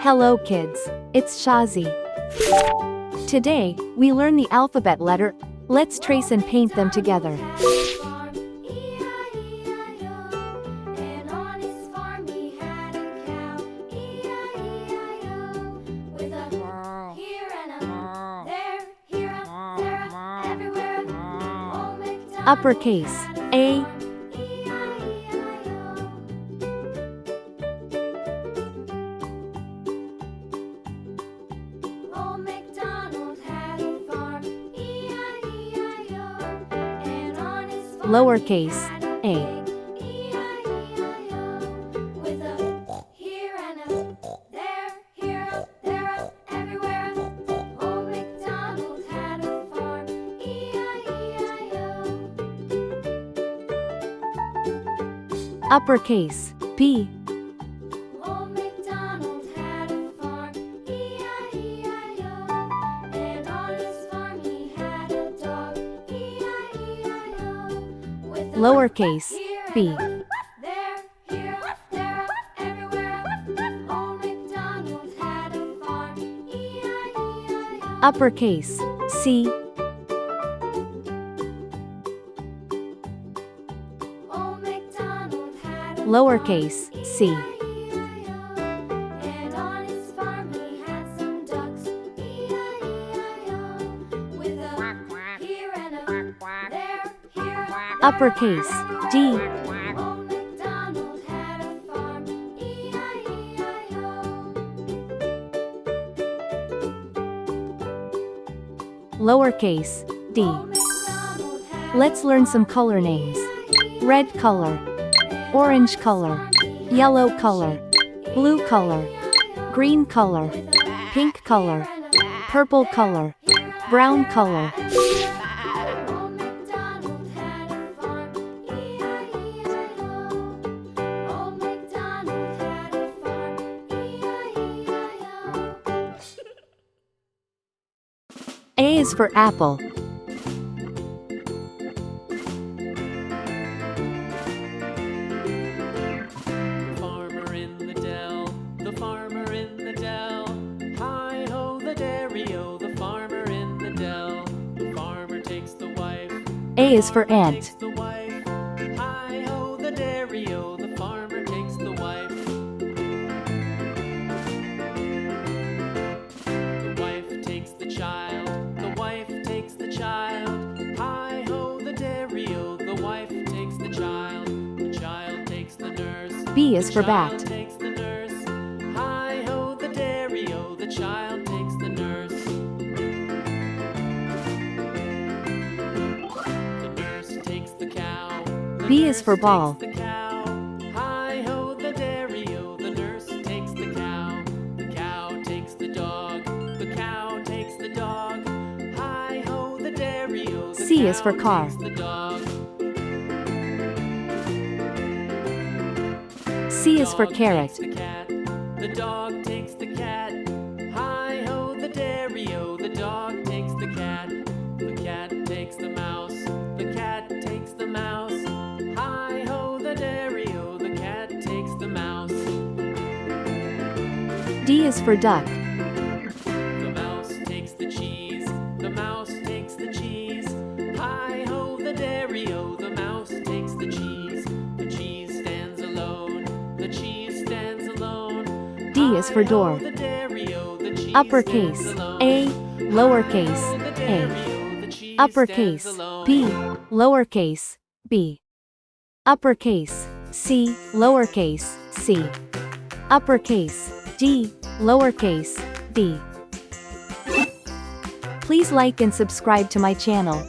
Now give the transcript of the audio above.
Hello kids, it's Shazi. Today, we learn the alphabet letter. Let's trace and paint them together. Uppercase A, lowercase a, uppercase B, Old MacDonald had a farm, E-I-E-I-O. And on his farm he had a dog, E-I-E-I-O. With a lowercase here and b, a there, here, there, everywhere. Old MacDonald had a farm, E-I-E-I-O. uppercase C, Old MacDonald had a lowercase c, And on his farm he had some ducks, E-I-E-I-O. With a here and a there, here, uppercase D, Old MacDonald had a farm, E-I-E-I-O. lowercase d. Old MacDonald had Let's learn some color names. Red color, orange color, yellow color, blue color, green color, pink color, purple color, brown color. Old MacDonald had a farm, E-I-E-I-O. Old MacDonald had a farm, E-I-E-I-O. A is for apple. Farmer in the dell, the farmer in the dell. Hi-ho the dairy-o, the farmer in the dell. The farmer takes the wife. A is for Farmer ant. takes the wife. Hi-ho the dairy-o, the farmer takes the wife. The wife takes the child. The wife takes the child. Hi-ho the dairy-o, the wife takes the child. The child takes the nurse. B is for Child bat. takes the nurse. Hi-ho the dairy-o, the child takes the nurse. The nurse takes the cow. The B is for nurse ball. takes the cow. Hi-ho the dairy-o, the nurse takes the cow. The cow takes the dog. The cow takes the dog. Hi-ho the dairy-o, the C is for cow car. takes the dog. C is for Dog carrot. takes the cat. The dog takes the cat. Hi-ho the dairy-o, the dog takes the cat. The cat takes the mouse. The cat takes the mouse. Hi-ho the dairy-o, the cat takes the mouse. D is for duck. The mouse takes the cheese. The mouse takes the cheese. Hi-ho the dairy-o, the mouse takes the cheese. The cheese stands alone. The cheese stands alone. D is for door. Hi-ho the dairy-o, the cheese Uppercase stands alone. A, lowercase Hi-ho the a, dairy-o, the cheese uppercase stands alone. B, lowercase b, uppercase C, lowercase c, uppercase D, lowercase d. Please like and subscribe to my channel.